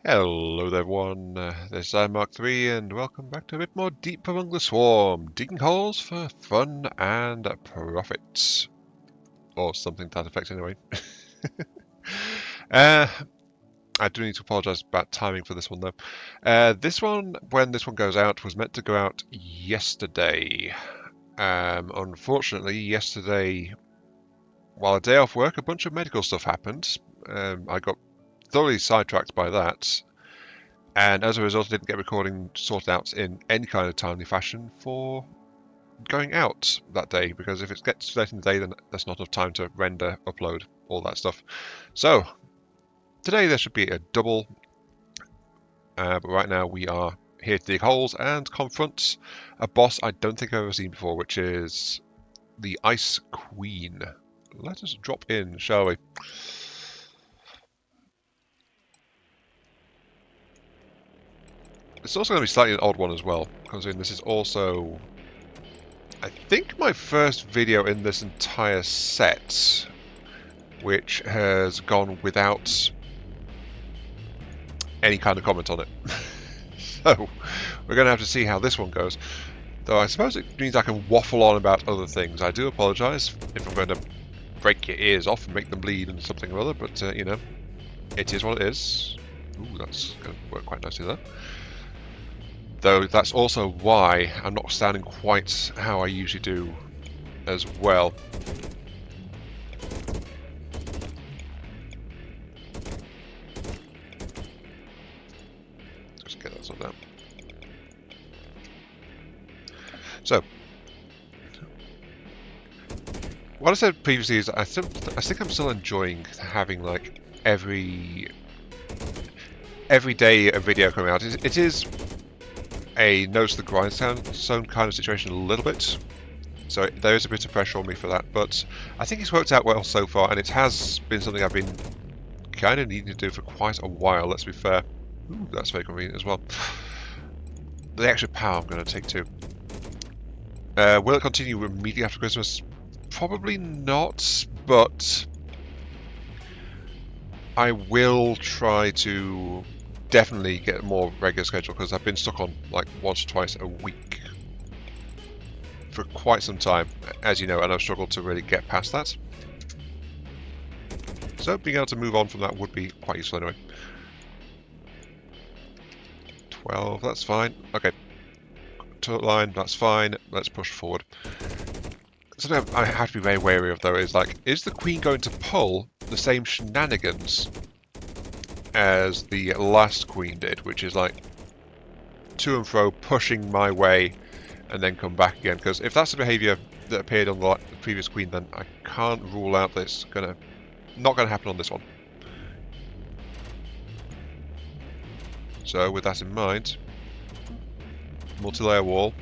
Hello there everyone, this is Mark 3 and welcome back to a bit more Deep Among the Swarm, digging holes for fun and profits. Or something to that effect anyway. I do need to apologise about timing for this one though. This one, when this one goes out, was meant to go out yesterday. Unfortunately, yesterday, while a day off work, a bunch of medical stuff happened. I got thoroughly sidetracked by that. And as a result, I didn't get recording sorted out in any kind of timely fashion for going out that day, because if it gets late in the day, then there's not enough time to render, upload, all that stuff. So, today there should be a double, but right now we are here to dig holes and confront a boss I don't think I've ever seen before, which is the Ice Queen. Let us drop in, shall we? It's also going to be slightly an odd one as well, considering this is also, I think, my first video in this entire set, which has gone without any kind of comment on it. So, we're going to have to see how this one goes. Though I suppose it means I can waffle on about other things. I do apologise if I'm going to break your ears off and make them bleed and something or other, but, you know, it is what it is. Ooh, that's going to work quite nicely there. Though that's also why I'm not sounding quite how I usually do as well. Just get that sorted out. So, what I said previously is I think I'm still enjoying having like every day a video coming out. It is a nose to the grindstone kind of situation a little bit, so there is a bit of pressure on me for that, but I think it's worked out well so far, and it has been something I've been kind of needing to do for quite a while, let's be fair. Ooh, that's very convenient as well. The extra power I'm going to take too. Will it continue immediately after Christmas? Probably not, but I will try to definitely get a more regular schedule, because I've been stuck on like once or twice a week for quite some time, as you know, and I've struggled to really get past that. So being able to move on from that would be quite useful anyway. 12, that's fine. Okay. Turret line, that's fine. Let's push forward. Something I have to be very wary of though is like, is the Queen going to pull the same shenanigans as the last Queen did, which is like to and fro, pushing my way, and then come back again? Because if that's the behaviour that appeared on the previous Queen, then I can't rule out that it's not gonna happen on this one. So with that in mind, multi-layer wall,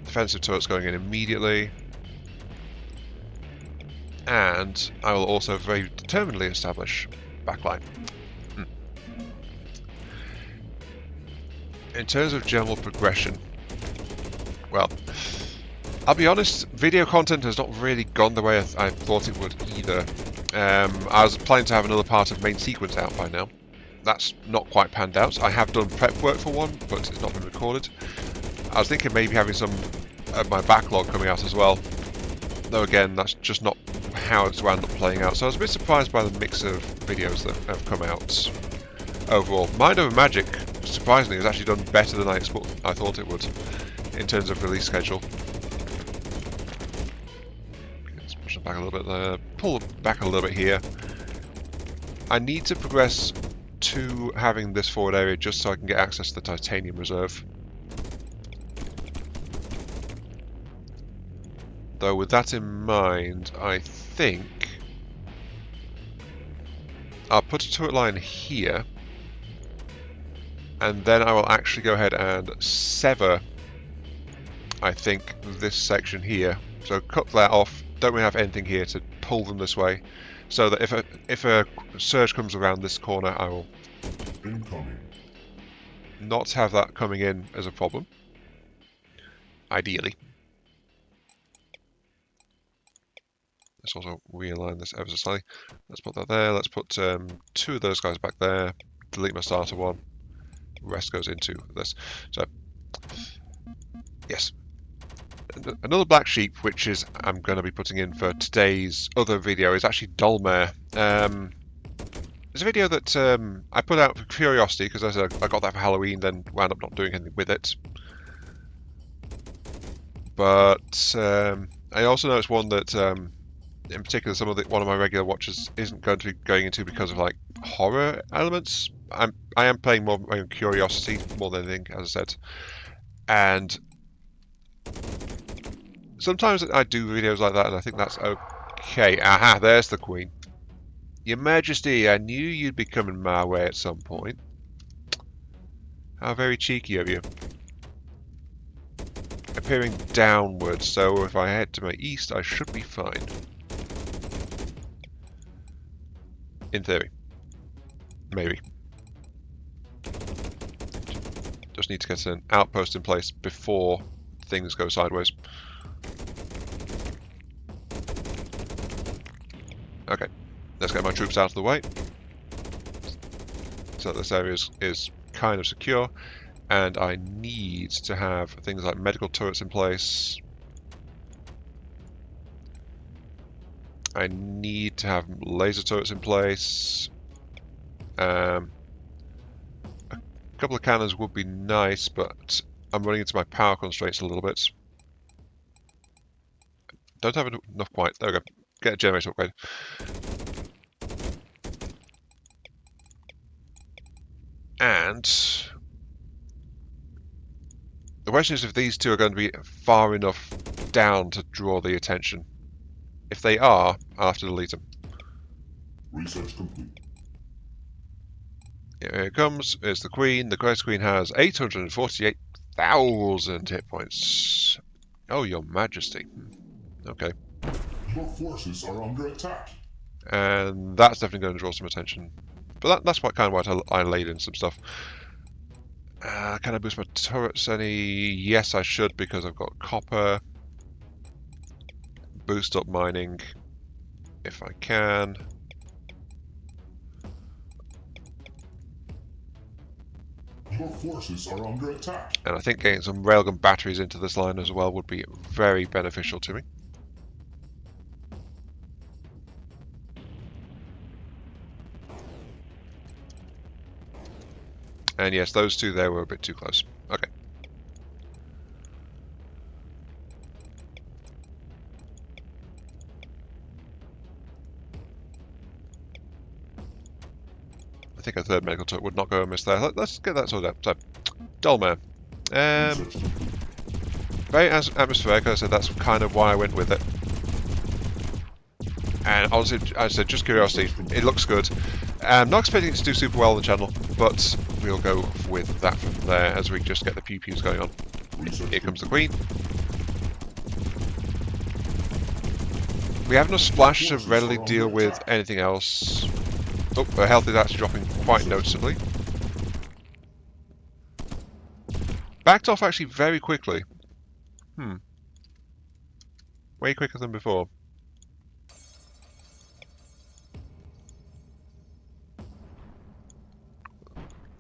defensive turrets going in immediately, and I will also very determinedly establish backline. In terms of general progression, well, I'll be honest, video content has not really gone the way I thought it would either. I was planning to have another part of main sequence out by now. That's not quite panned out. I have done prep work for one, but it's not been recorded. I was thinking maybe having some of my backlog coming out as well. Though again, that's just not how it's wound up playing out. So I was a bit surprised by the mix of videos that have come out overall. Mind Over Magic, surprisingly, has actually done better than I thought it would in terms of release schedule. Let's push it back a little bit there. Pull it back a little bit here. I need to progress to having this forward area just so I can get access to the titanium reserve. Though with that in mind, I think I'll put a turret line here, and then I will actually go ahead and sever, I think, this section here. So cut that off, don't really have anything here to pull them this way, so that if a surge comes around this corner, I will not have that coming in as a problem, ideally. Let's also realign this ever so slightly. Let's put that there. Let's put 2 of those guys back there. Delete my starter one. The rest goes into this. So, yes. Another black sheep, which is I'm going to be putting in for today's other video, is actually Dolmare. It's a video that I put out for curiosity because I got that for Halloween, then wound up not doing anything with it. But I also know it's one that, in particular, one of my regular watchers isn't going to be going into because of like horror elements. I am playing more my own curiosity more than anything, as I said, and sometimes I do videos like that, and I think that's okay. Aha, there's the Queen. Your Majesty, I knew you'd be coming my way at some point. How very cheeky of you. Appearing downwards, so if I head to my east, I should be fine. In theory. Maybe. Just need to get an outpost in place before things go sideways. Okay, let's get my troops out of the way. So this area is kind of secure, and I need to have things like medical turrets in place. I need to have laser turrets in place. A couple of cannons would be nice, but I'm running into my power constraints a little bit. Don't have enough quite. There we go. Get a generator upgrade. And the question is if these two are going to be far enough down to draw the attention. If they are, I'll have to delete them. Research complete. Here it comes. It's the Queen. The Great Queen has 848,000 hit points. Oh, Your Majesty. Okay. Your forces are under attack. And that's definitely going to draw some attention. But that's what I laid in some stuff. Can I boost my turrets any? Yes, I should, because I've got copper. Boost up mining, if I can. Your forces are under attack. And I think getting some railgun batteries into this line as well would be very beneficial to me. And yes, those two there were a bit too close. Okay. I think a third medical turret would not go amiss there. Let's get that sorted out. So, Dolmare. Very atmospheric, as I said, that's kind of why I went with it. And honestly, as I said, just curiosity, it looks good. I'm not expecting it to do super well on the channel, but we'll go with that from there as we just get the pew-pews going on. Here comes the Queen. We have enough splash to readily deal with anything else. Oh, her health is actually dropping quite noticeably. Backed off actually very quickly. Way quicker than before.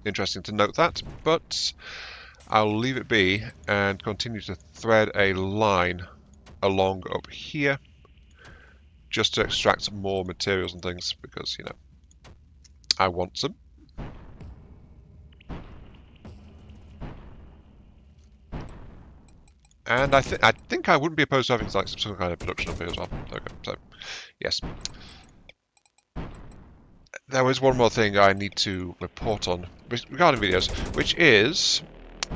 Interesting to note that, but I'll leave it be and continue to thread a line along up here just to extract more materials and things because, you know, I want some. And I think I wouldn't be opposed to having like some kind of production up here as well. Okay, so yes. There was one more thing I need to report on regarding videos, which is,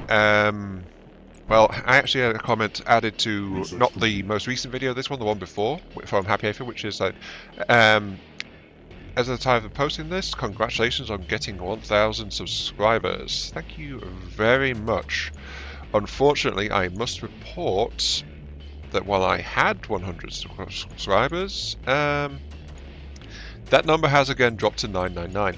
well, I actually had a comment added to not the most recent video, this one, the one before from Happy Aphid, which is like, as of the time of posting this, congratulations on getting 1,000 subscribers. Thank you very much. Unfortunately, I must report that while I had 100 subscribers, that number has again dropped to 999.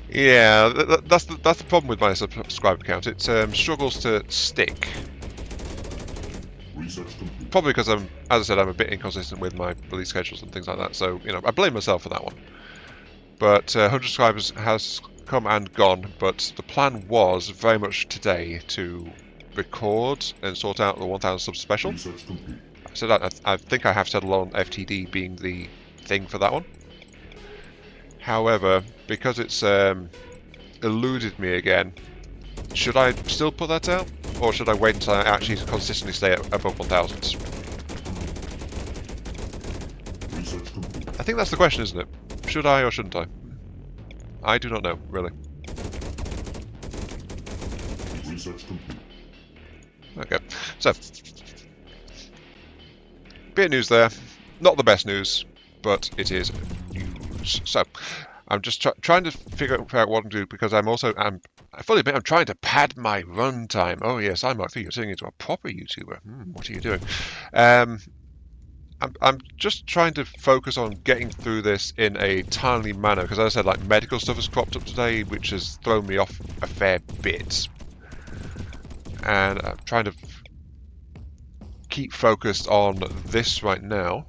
Yeah, that's the problem with my subscriber count. It struggles to stick. Research complete. Probably because as I said, I'm a bit inconsistent with my release schedules and things like that. So I blame myself for that one. But 100 subscribers has come and gone. But the plan was very much today to record and sort out the 1,000 subs special. Research complete. So that I think I have settled on FTD being the thing for that one. However, because it's eluded me again, should I still put that out, or should I wait until I actually consistently stay above 1,000? Research complete. I think that's the question, isn't it? Should I or shouldn't I? I do not know, really. Research complete. Okay, so bit of news there. Not the best news, but it is news. So I'm just trying to figure out what to do, because I fully admit I'm trying to pad my run time. Oh yes, I might think you're turning into a proper YouTuber. What are you doing? I'm just trying to focus on getting through this in a timely manner, because as I said, like, medical stuff has cropped up today, which has thrown me off a fair bit. And I'm trying to keep focused on this right now.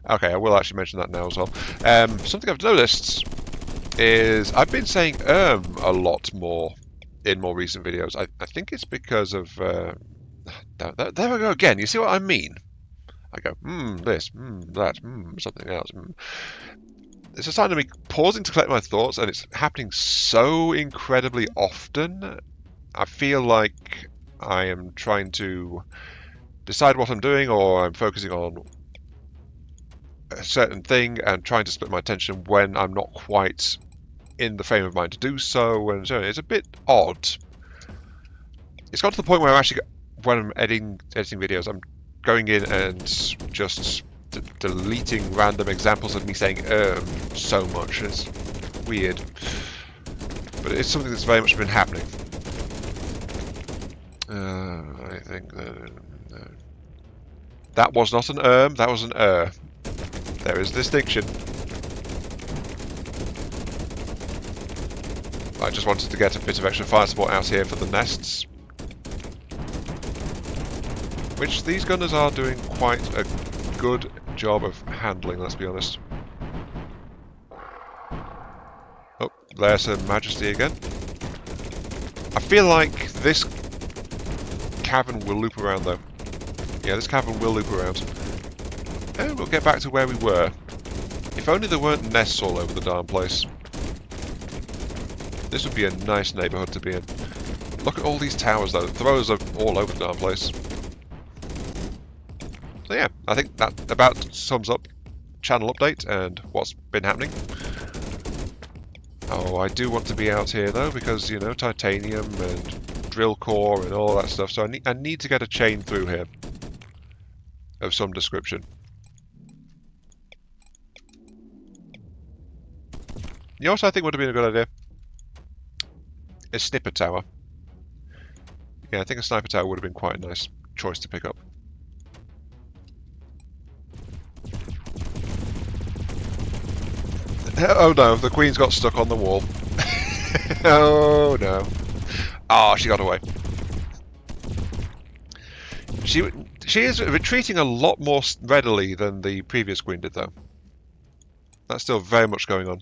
Okay, I will actually mention that now as well. Something I've noticed is I've been saying a lot more in more recent videos. I think it's because of... there we go again. You see what I mean? I go, this, that, something else. It's a sign of me pausing to collect my thoughts, and it's happening so incredibly often. I feel like I am trying to decide what I'm doing, or I'm focusing on a certain thing and trying to split my attention when I'm not quite in the frame of mind to do so, and so it's a bit odd. It's got to the point where when I'm editing videos, I'm going in and just deleting random examples of me saying so much. It's weird, but it's something that's very much been happening. I think that was not an that was an There is distinction. I just wanted to get a bit of extra fire support out here for the nests, which these gunners are doing quite a good job of handling, let's be honest. Oh, there's Her Majesty again. I feel like this cavern will loop around, though. Yeah, this cavern will loop around. And we'll get back to where we were. If only there weren't nests all over the darn place. This would be a nice neighbourhood to be in. Look at all these towers, though. Throwers are all over the darn place. So yeah, I think that about sums up channel update and what's been happening. Oh, I do want to be out here, though, because, titanium and drill core and all that stuff. So I need to get a chain through here of some description. You know what I think would have been a good idea? A sniper tower. Yeah, I think a sniper tower would have been quite a nice choice to pick up. Oh no, the Queen's got stuck on the wall. Oh no. Ah, she got away. She is retreating a lot more readily than the previous Queen did, though. That's still very much going on.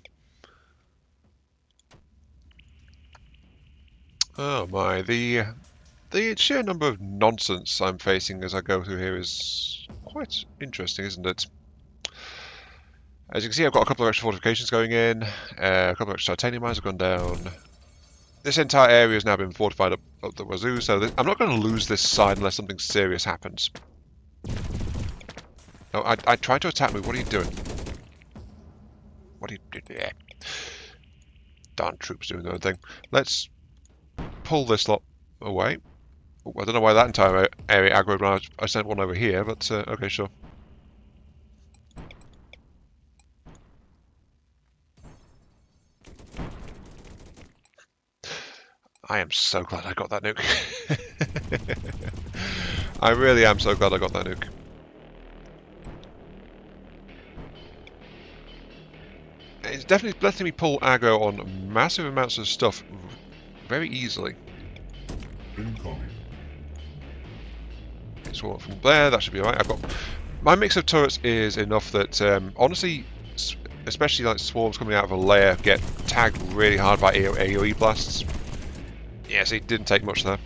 Oh my, the sheer number of nonsense I'm facing as I go through here is quite interesting, isn't it? As you can see, I've got a couple of extra fortifications going in, a couple of extra titanium mines have gone down. This entire area has now been fortified up the wazoo, so I'm not going to lose this side unless something serious happens. No, I tried to attack me. What are you doing? What are you doing? Yeah. Darn troops doing their own thing. Let's pull this lot away. Ooh, I don't know why that entire area aggroed when I sent one over here, but okay, sure. I am so glad I got that nuke. I really am so glad I got that nuke. It's definitely letting me pull aggro on massive amounts of stuff very easily. Incoming. Swarm from there, that should be alright. I've got my mix of turrets is enough that honestly, especially like swarms coming out of a layer, get tagged really hard by AoE blasts. Yes, it didn't take much there.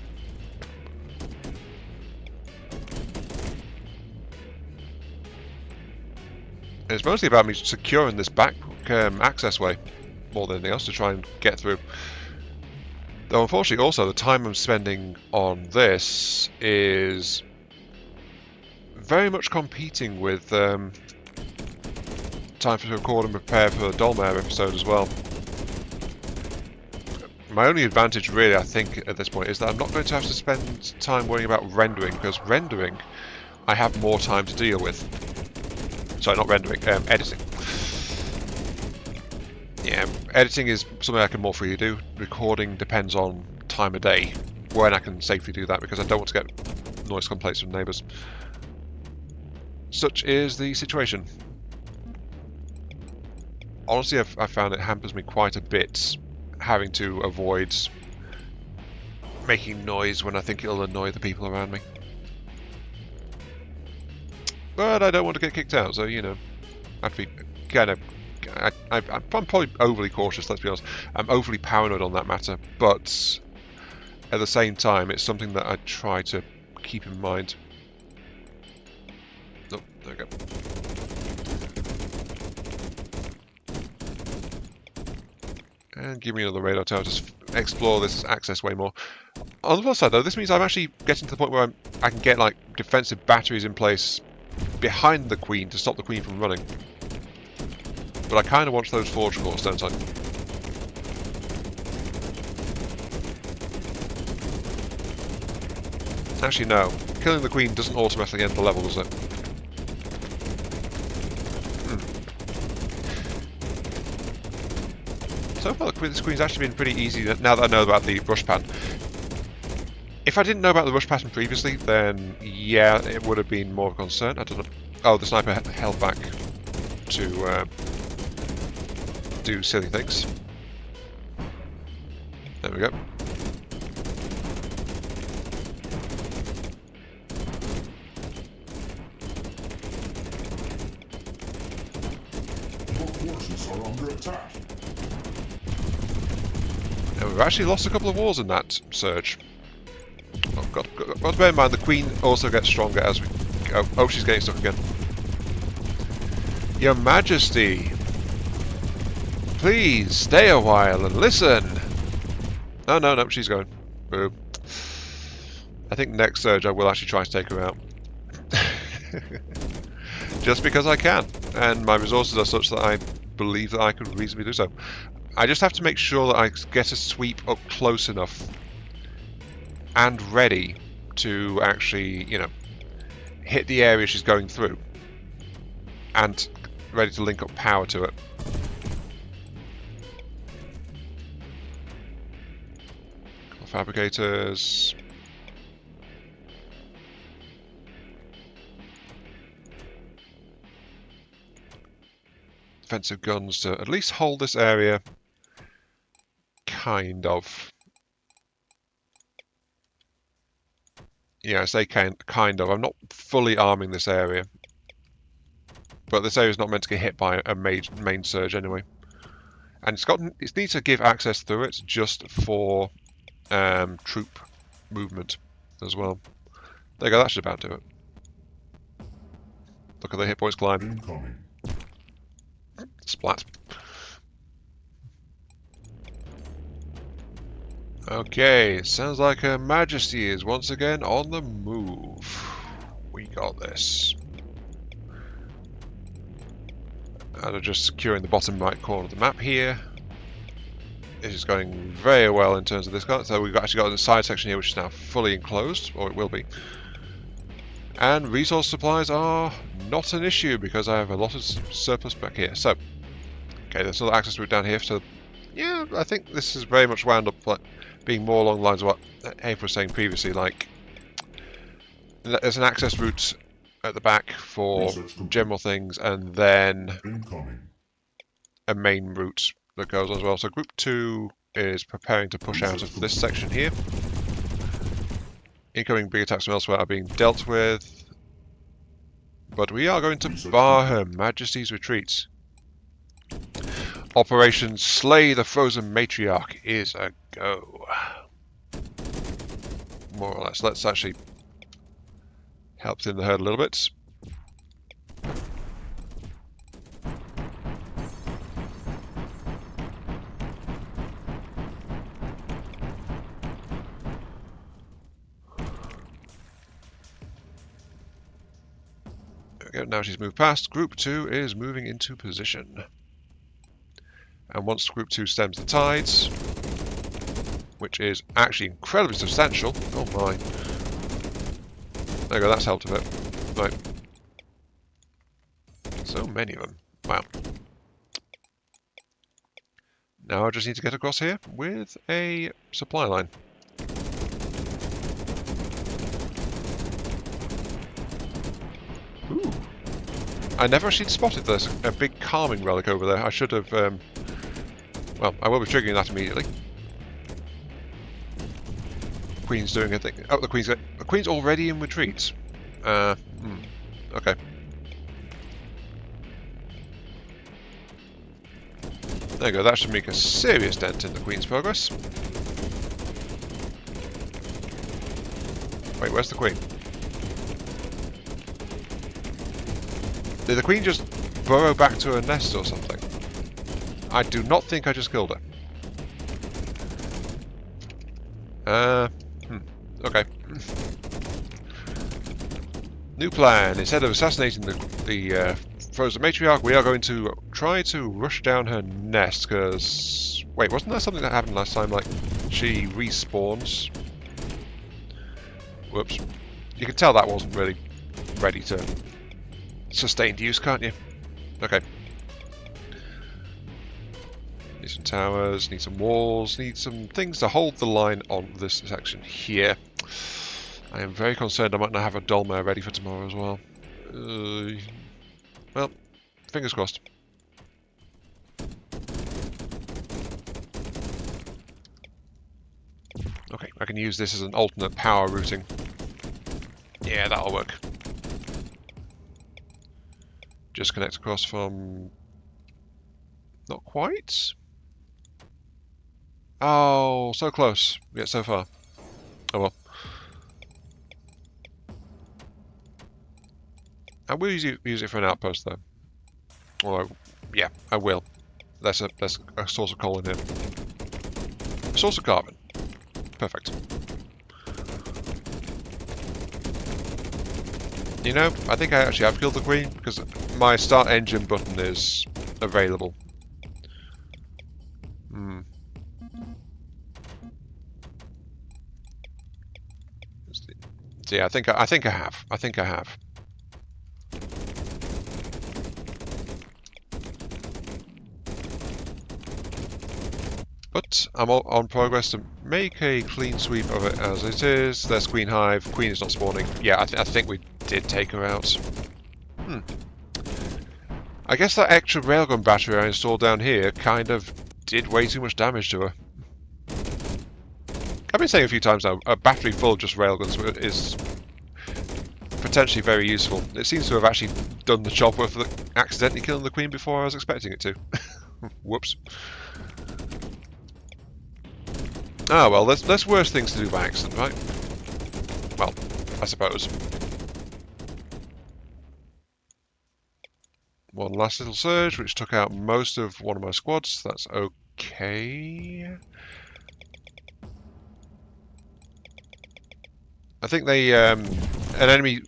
And it's mostly about me securing this back access way more than anything else to try and get through. Though unfortunately also the time I'm spending on this is very much competing with time to record and prepare for the Dolmare episode as well. My only advantage really, I think, at this point is that I'm not going to have to spend time worrying about rendering, because rendering I have more time to deal with. Sorry, not rendering, editing. Yeah, editing is something I can more freely do. Recording depends on time of day, when I can safely do that, because I don't want to get noise complaints from neighbours. Such is the situation. Honestly, I've found it hampers me quite a bit, having to avoid making noise when I think it'll annoy the people around me. But I don't want to get kicked out, so, you know, I have to be kind of... I'm probably overly cautious, let's be honest. I'm overly paranoid on that matter, but at the same time, it's something that I try to keep in mind. Oh, there we go. And give me another radar tower to explore this access way more. On the plus side, though, this means I'm actually getting to the point where I can get like defensive batteries in place behind the Queen to stop the Queen from running. But I kind of want those forge cores, don't I? Actually, no. Killing the Queen doesn't automatically end the level, does it? So far, this Queen's actually been pretty easy now that I know about the rush pattern. If I didn't know about the rush pattern previously, then yeah, it would have been more of a concern. I don't know. Oh, the sniper held back to do silly things. There we go. Your forces are under attack. And we've actually lost a couple of wars in that surge. Oh, got to bear in mind the Queen also gets stronger as we go. Oh, she's getting stuck again. Your Majesty, please stay a while and listen. Oh no, she's going. Boom. I think next surge I will actually try to take her out. Just because I can, and my resources are such that I believe that I could reasonably do so. I just have to make sure that I get a sweep up close enough and ready to actually, you know, hit the area she's going through and ready to link up power to it. Fabricators. Defensive guns to at least hold this area kind of. Yeah, I say kind of. I'm not fully arming this area. But this area is not meant to get hit by a main surge anyway. And it needs to give access through it just for troop movement as well. There you go, that should about do it. Look at the hit points climb. Incoming. Splat. Okay, sounds like Her Majesty is once again on the move. We got this. And I'm just securing the bottom right corner of the map here. This is going very well in terms of this guy. So we've actually got a side section here which is now fully enclosed, or it will be. And resource supplies are not an issue because I have a lot of surplus back here. So, okay, there's another access route down here. So, yeah, I think this is very much wound up like being more along the lines of what Abe was saying previously. Like, there's an access route at the back for general things, and then a main route that goes as well. So Group 2 is preparing to push out of this section here. Incoming big attacks from elsewhere are being dealt with. But we are going to bar Her Majesty's retreat. Operation Slay the Frozen Matriarch is a go. More or less. Let's actually help thin the herd a little bit. Now she's moved past. Group 2 is moving into position. And once Group 2 stems the tides, which is actually incredibly substantial. Oh my. There you go, that's helped a bit. Right. So many of them. Wow. Now I just need to get across here with a supply line. Ooh. I never actually spotted this, a big calming relic over there. I should have, well, I will be triggering that immediately. Queen's doing her thing. Oh, the Queen's already in retreat. Okay. There you go, that should make a serious dent in the Queen's progress. Wait, where's the Queen? Did the Queen just burrow back to her nest or something? I do not think I just killed her. Okay. New plan. Instead of assassinating the Frozen Matriarch, we are going to try to rush down her nest, because... Wait, wasn't that something that happened last time? Like, she respawns? Whoops. You can tell that wasn't really ready to sustained use, can't you? Okay. Need some towers, need some walls, need some things to hold the line on this section here. I am very concerned I might not have a Dolmare ready for tomorrow as well. Well, fingers crossed. Okay, I can use this as an alternate power routing. Yeah, that'll work. Just connect across from... Not quite? Oh, so close, yet so far. Oh well. I will use it for an outpost though. Or, yeah, I will. That's a source of coal in here. A source of carbon. Perfect. You know, I think I actually have killed the Queen, because my start engine button is available. So yeah, I think I have. I think I have. But I'm on progress to make a clean sweep of it as it is. There's Queen Hive. Queen is not spawning. Yeah, I think we did take her out. I guess that extra railgun battery I installed down here kind of did way too much damage to her. I've been saying a few times now, a battery full of just railguns is potentially very useful. It seems to have actually done the job with accidentally killing the Queen before I was expecting it to. Whoops. Ah, well, there's worse things to do by accident, right? Well, I suppose. One last little surge, which took out most of one of my squads. That's okay. I think they an enemy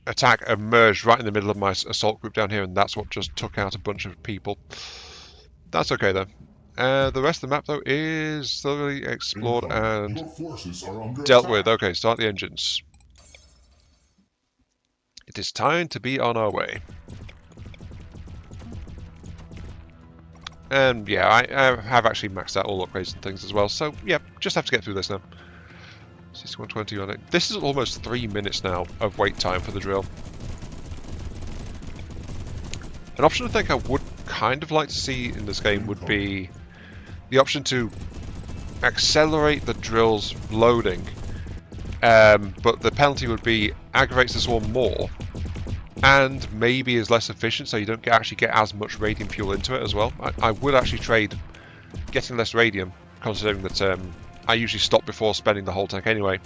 attack emerged right in the middle of my assault group down here, and that's what just took out a bunch of people. That's okay, though. The rest of the map, though, is thoroughly explored and dealt with. Okay, start the engines. It is time to be on our way. And yeah, I have actually maxed out all upgrades and things as well, so yeah, just have to get through this now. 6120 on it. This is almost 3 minutes now of wait time for the drill. An option I think I would kind of like to see in this game would be the option to accelerate the drill's loading But the penalty would be aggravates the swarm more, and maybe is less efficient, so you don't actually get as much radium fuel into it as well. I would actually trade getting less radium, considering that I usually stop before spending the whole tank anyway,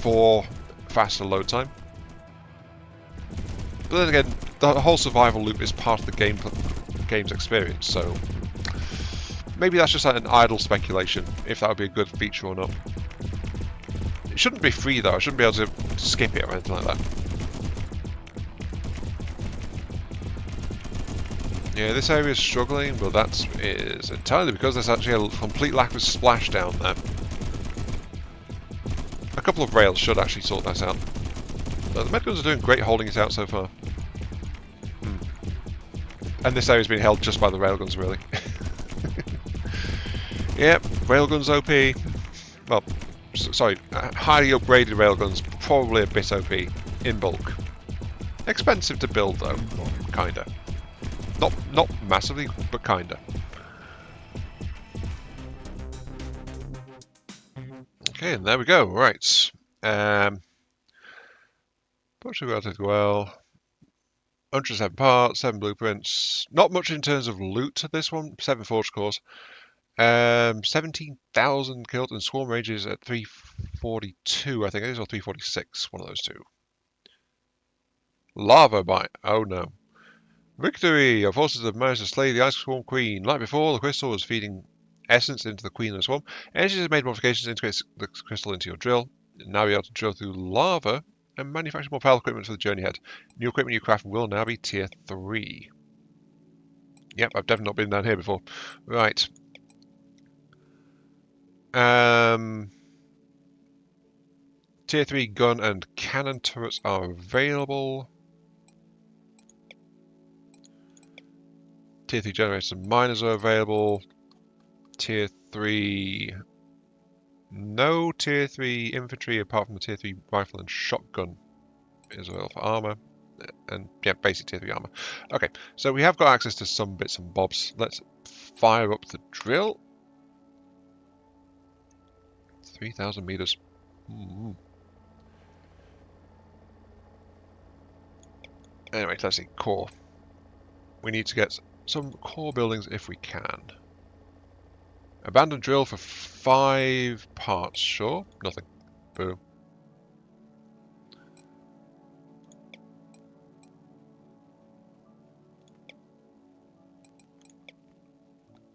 for faster load time. But then again, the whole survival loop is part of the game's experience, so maybe that's just like an idle speculation, if that would be a good feature or not. It shouldn't be free though, I shouldn't be able to skip it or anything like that. Yeah, this area is struggling, but that is entirely because there's actually a complete lack of splashdown there. A couple of rails should actually sort that out. But the medguns are doing great holding it out so far. And this area's been held just by the railguns, really. Yep, railguns OP. Well, sorry, highly upgraded railguns, probably a bit OP in bulk. Expensive to build though, kinda. Not massively, but kinda. Okay, and there we go. Right. What we got as well? 107 parts, 7 blueprints. Not much in terms of loot to this one. 7 forge cores. 17,000 killed and swarm rages at 342, I think it is, or 346. One of those two. Lava bite. Oh no. Victory! Our forces have managed to slay the Ice Swarm Queen. Like before, the crystal was feeding essence into the Queen of the Swarm. Energy has made modifications to integrate the crystal into your drill. Now you're able to drill through lava and manufacture more powerful equipment for the journey ahead. New equipment you craft will now be tier 3. Yep, I've definitely not been down here before. Right. Tier 3 gun and cannon turrets are available. Tier 3 generators and miners are available. Tier 3... No Tier 3 infantry apart from the Tier 3 rifle and shotgun is available for armor. And yeah, basic Tier 3 armor. Okay, so we have got access to some bits and bobs. Let's fire up the drill. 3,000 meters. Anyway, let's see. Core. We need to get some core buildings if we can. Abandoned drill for 5 parts. Sure. Nothing. Boom.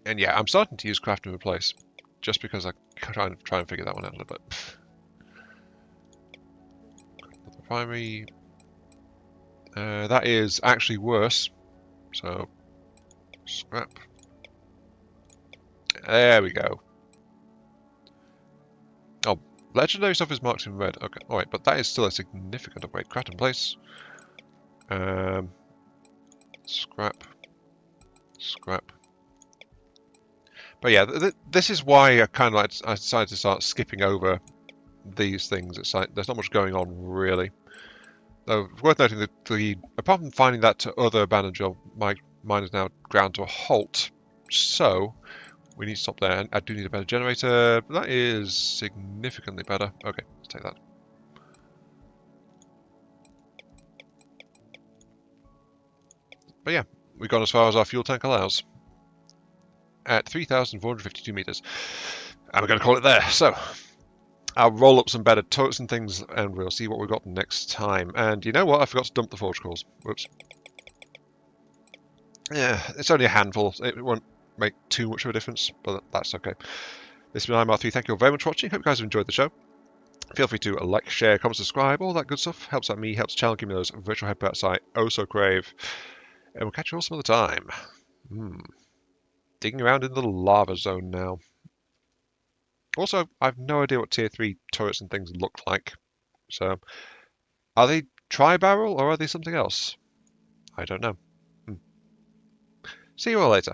And yeah, I'm starting to use craft and replace, just because I try and figure that one out a little bit. The primary, that is actually worse. So scrap. There we go. Oh, legendary stuff is marked in red. Okay, all right, but that is still a significant upgrade. Craft and place. Scrap. Scrap. But yeah, this is why I decided to start skipping over these things. It's like there's not much going on really. Though it's worth noting that apart from finding that other abandoned drill, my mine is now ground to a halt. So we need to stop there. And I do need a better generator. But that is significantly better. Okay, let's take that. But yeah, we've gone as far as our fuel tank allows. At 3,452 meters. And we're going to call it there. So, I'll roll up some better turrets and things, and we'll see what we've got next time. And you know what? I forgot to dump the forge cores. Whoops. Yeah, it's only a handful. It won't make too much of a difference, but that's okay. This has been IMR3. Thank you all very much for watching. Hope you guys have enjoyed the show. Feel free to like, share, comment, subscribe, all that good stuff. Helps out me, helps the channel, give me those virtual headbutts I oh so crave. And we'll catch you all some other time. Digging around in the lava zone now. Also, I've no idea what tier 3 turrets and things look like. So, are they tri-barrel or are they something else? I don't know. See you all later.